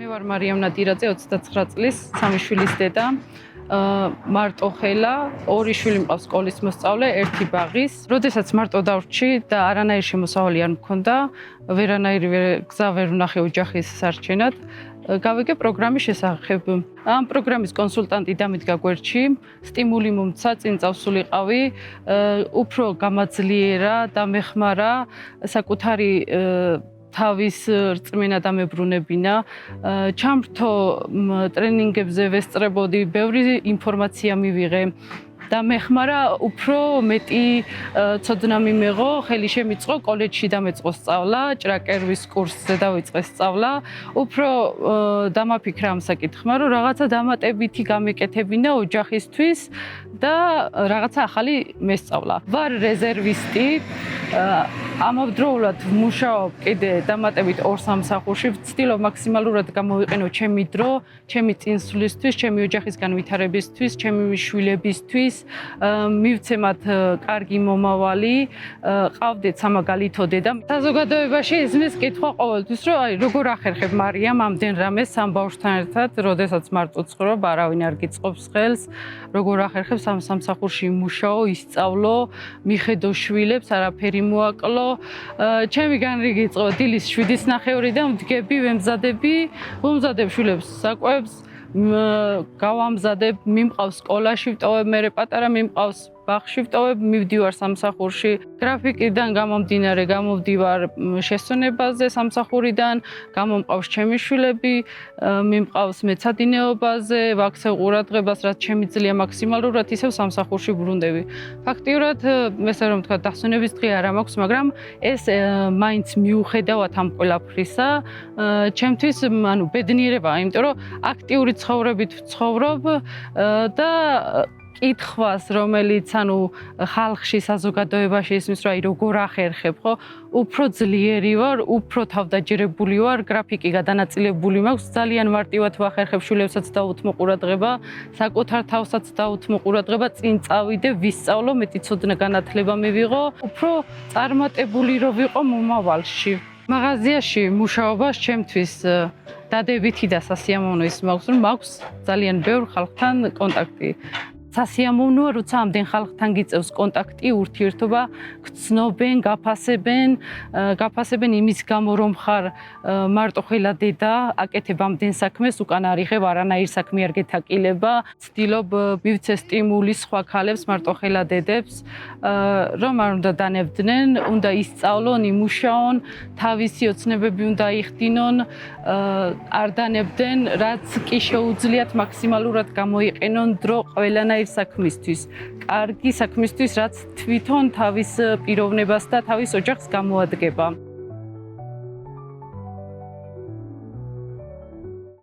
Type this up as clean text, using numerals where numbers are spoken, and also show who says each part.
Speaker 1: მე ვარ მარიამ ნადირაძე, 29 წლის, 3 შვილის დედა. მარტო ხელა, 2 შვილი მყავს სკოლის მოსწავლე, 1 ბაღის. როდესაც მარტო დავრჩი და არანაირი შემოსავალი არ მქონდა, ვერანაირი გზა ვერ ვნახე ოჯახის სარჩენად, გავიგე პროგრამის შესახებ. ამ პროგრამის კონსულტანტი დამიდგა გვერდში, სტიმული მომცა, წინ წავსულიყავი, უფრო გამაძლიერა და მეხმარა საკუთარი თავის რწმენა და მებრუნებინა, ჩამრთო ტრენინგებზე ვესწრებოდი, ბევრი ინფორმაცია მივიღე და მეხმარა უფრო მეტი ცოდნა მიმეღო, ხელი შემიწყო კოლეჯში დამეწყო სწავლა, ჭრაკერვის კურსზე დავიწყე სწავლა, უფრო დამაფიქრა ამ საკითხმა, რომ რაღაცა დამატებითი გამეკეთებინა ოჯახისთვის და რაღაცა ახალი მესწავლა. ვარ რეზერვისტი, ამავდროულად ვმუშაობ კიდე დამატებით 2 სამსახურში, ვცდილობ მაქსიმალურად გამოვიყენო ჩემი დრო, ჩემი წინსვლისთვის, ჩემი ოჯახის განვითარებისთვის, ჩემი შვილებისთვის, მივცე მათ კარგი მომავალი, ყავდეთ სამაგალითო დედა. საზოგადოებაში ისმის კითხვა ყოველთვის, რომ აი როგორ ახერხებ მარიამ ამდენ რამეს სამ ბავშვთან ერთად, როდესაც მარტო ცხოვრობ, არავინ არ გიწყობს ხელს, როგორ ახერხებ სამ სამსახურში იმუშაო, ისწავლო, მიხედო შვილებს, არაფერი მოაკლო. ჩემი განრიგი იწყება დილის 7:30-დან ვდგები, ვემზადებ შვილებს საკვებს, გავამზადებ, მიმყავს სკოლაში ვტოვებ, მე პატარა მიმყავს ბაღში ვტოვებ, მივდივარ სამსახურში. გრაფიკიდან გამომდინარე გამოვდივარ შესწონებაზე სამსახურიდან, გამომყავს ჩემი შვილები, მიმყავს მეცადინეობაზე, ვაქცევ ყურადღებას, რაც შემიძლია მაქსიმალურად, ისევ სამსახურში ბრუნდები. ფაქტიურად, ესე რომ ვთქვა, დასვენების დღე არ მაქვს, მაგრამ ეს მაინც მიუხედავად ამ ყველაფრისა, ჩემთვის, ანუ ბედნიერებაა, იმიტომ რომ აქტიური ცხოვრებით ვცხოვრობ და კითხვას, რომელიც ანუ ხალხში, საზოგადოებაში ისმის, რომ აი როგორ ახერხებ, ხო? უფრო ძლიერი ვარ, უფრო თავდაჯერებული ვარ, გრაფიკი გადანაწილებული მაქვს, ძალიან მარტივად ვახერხებ შვილებსაც დაუთმო ყურადღება, საკუთარ თავსაც დაუთმო ყურადღება, წინ წავიდე, ვისწავლო, მეტი ცოდნა განათლება მივიღო, უფრო წარმატებული რო ვიყო მომავალში. მაღაზიაში მუშაობას ჩემთვის დადებითი და სასიამოვნო ის მაქვს, რომ მაქვს ძალიან ბევრ ხალხთან კონტაქტი. სასიამოვნოა, როცა ამდენ ხალხთან გიწევს კონტაქტი, ურთიერთობა, გცნობენ, გაფასებენ იმის გამო, რომ ხარ მარტო ხელა დედა, აკეთებ ამდენ საქმეს, უკან არ იღებ, არანაირ საქმე არ გეთაკილება, ვცდილობ მივცე სტიმული სხვა ქალებს, მარტო ხელა დედებს, რომ არ უნდა დანებდნენ, უნდა ისწავლონ, იმუშაონ, თავისი ოცნებები უნდა იხდინონ, არ დანებდნენ, რაც კი შეუძლიათ მაქსიმალურად გამოიყენონ დრო ყველანაირ საქმისთვის, კარგი საქმისთვის, რაც თვითონ თავის პიროვნებას და თავის ოჯახს გამოადგება.